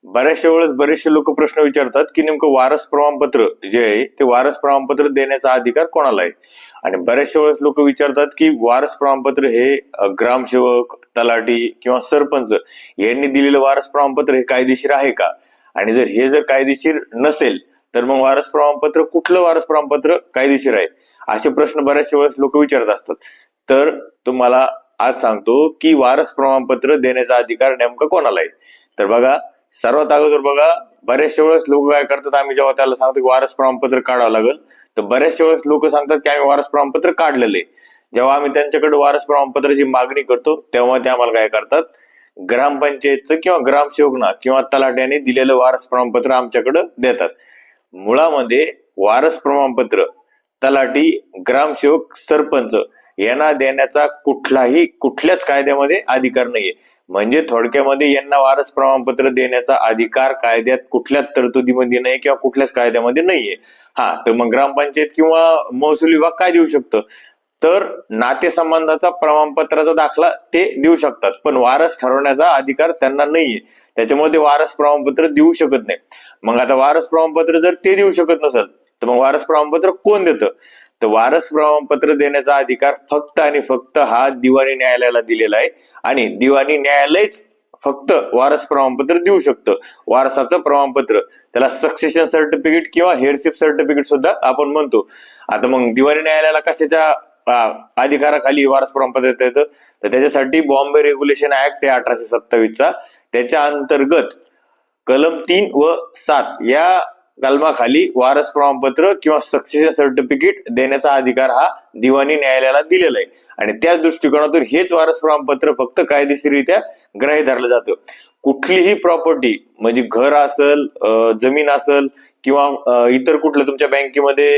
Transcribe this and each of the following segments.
बऱ्याचशा वेळेस बरेचसे लोक प्रश्न विचारतात की नेमकं वारस प्रमाणपत्र जे आहे ते वारस प्रमाणपत्र देण्याचा अधिकार कोणाला आहे. आणि बऱ्याचशा वेळेस लोक विचारतात की वारस प्रमाणपत्र हे ग्रामसेवक, तलाठी किंवा सरपंच यांनी दिलेलं वारस प्रमाणपत्र हे कायदेशीर आहे का. आणि जर कायदेशीर नसेल तर मग वारस प्रमाणपत्र कुठलं वारस प्रमाणपत्र कायदेशीर आहे, असे प्रश्न बऱ्याचशा वेळेस लोक विचारत असतात. तर तुम्हाला आज सांगतो की वारस प्रमाणपत्र देण्याचा अधिकार नेमका कोणाला आहे. तर बघा, सर्वात अगोदर बघा, बऱ्याचशा वेळेस लोक काय करतात, आम्ही जेव्हा त्याला सांगतो की वारस प्रमाणपत्र काढावं लागेल, तर बऱ्याचशा वेळेस लोक सांगतात की आम्ही वारस प्रमाणपत्र काढलेले. जेव्हा आम्ही त्यांच्याकडे वारस प्रमाणपत्राची मागणी करतो तेव्हा ते आम्हाला काय करतात, ग्रामपंचायतचं किंवा ग्रामसेवकना किंवा तलाट्याने दिलेलं वारस प्रमाणपत्र आमच्याकडे देतात. मुळामध्ये वारस प्रमाणपत्र तलाठी, ग्रामसेवक, सरपंच यांना देण्याचा कुठल्याच कायद्यामध्ये अधिकार नाहीये. म्हणजे थोडक्यामध्ये यांना वारस प्रमाणपत्र देण्याचा अधिकार कायद्यात कुठल्याच तरतुदीमध्ये नाही किंवा कुठल्याच कायद्यामध्ये नाहीये. तर मग ग्रामपंचायत किंवा महसूल विभाग काय देऊ शकतं, तर नातेसंबंधाचा प्रमाणपत्राचा दाखला ते देऊ शकतात, पण वारस ठरवण्याचा अधिकार त्यांना नाहीये. त्याच्यामुळे ते वारस प्रमाणपत्र देऊ शकत नाही. मग आता वारस प्रमाणपत्र जर ते देऊ शकत नसेल तर मग वारस प्रमाणपत्र कोण देतं, तर वारस प्रमाणपत्र देण्याचा अधिकार फक्त आणि फक्त हा दिवाणी न्यायालयाला दिलेला आहे. आणि दिवाणी न्यायालयच फक्त वारस प्रमाणपत्र देऊ शकतं. वारसाचं प्रमाणपत्र, त्याला सक्सेशन सर्टिफिकेट किंवा हेअरशिप सर्टिफिकेट सुद्धा आपण म्हणतो. आता मग दिवाणी न्यायालयाला कशाच्या अधिकाराखाली वारस प्रमाणपत्र देता येतं, तर त्याच्यासाठी बॉम्बे रेग्युलेशन ऍक्ट आहे 1827चा, त्याच्या अंतर्गत कलम 3 व 7 या कलमाखाली वारस प्रमाणपत्र किंवा सक्सेशन सर्टिफिकेट देण्याचा अधिकार हा दिवाणी न्यायालयाला दिलेला आहे. आणि त्याच दृष्टिकोनातून हेच वारस प्रमाणपत्र फक्त कायदेशीररित्या ग्राह्य धरलं जातं. कुठलीही प्रॉपर्टी म्हणजे घर असेल, जमीन असेल किंवा इतर कुठलं तुमच्या बँकेमध्ये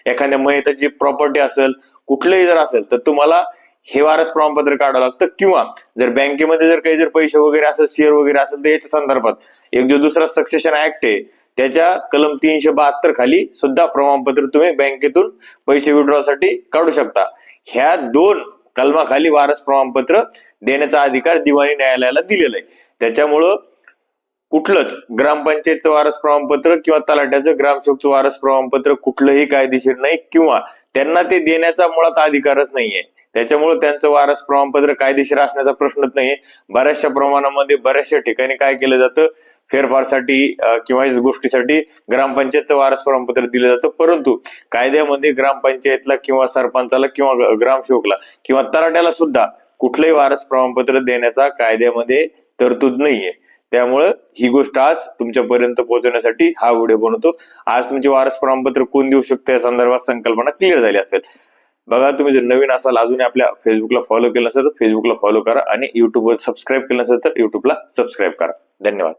एखाद्या मयताची प्रॉपर्टी असेल, कुठलंही जर असेल तर तुम्हाला हे वारस प्रमाणपत्र काढावं लागतं. किंवा जर बँकेमध्ये जर पैसे वगैरे असेल, शेअर वगैरे असेल, तर याच्या संदर्भात एक जो दुसरा सक्सेशन ऍक्ट आहे त्याच्या कलम 372 खाली सुद्धा प्रमाणपत्र तुम्ही बँकेतून पैसे विड्रॉसाठी काढू शकता. ह्या 2 कलमाखाली वारस प्रमाणपत्र देण्याचा अधिकार दिवाणी न्यायालयाला दिलेला आहे. त्याच्यामुळं कुठलंच ग्रामपंचायतचं वारस प्रमाणपत्र किंवा तलाट्याचं, ग्रामसेवकचं वारस प्रमाणपत्र कुठलंही कायदेशीर नाही किंवा त्यांना ते देण्याचा मुळात अधिकारच नाहीये. त्याच्यामुळे त्यांचं वारस प्रमाणपत्र कायदेशीर असण्याचा प्रश्नच नाहीये. बऱ्याचशा प्रमाणामध्ये बऱ्याचशा ठिकाणी काय केलं जातं, फेरफारसाठी किंवा गोष्टीसाठी ग्रामपंचायतचं वारस प्रमाणपत्र दिलं जातं, परंतु कायद्यामध्ये ग्रामपंचायतला किंवा सरपंचाला किंवा ग्रामसेवकला किंवा तलाट्याला सुद्धा कुठलंही वारस प्रमाणपत्र देण्याचा कायद्यामध्ये तरतूद नाहीये. त्यामुळं ही गोष्ट आज तुमच्यापर्यंत पोहोचवण्यासाठी हा व्हिडिओ बनवतो. आज तुमचे वारस प्रमाणपत्र कोण देऊ शकते या संदर्भात संकल्पना क्लिअर झाली असेल. बघा, तुम्ही जर नवीन असाल, अजून आपल्या फेसबुकला फॉलो केलं असेल तर फेसबुकला फॉलो करा आणि युट्यूबवर सबस्क्राईब केलं नसेल तर युट्यूबला सबस्क्राईब करा. धन्यवाद.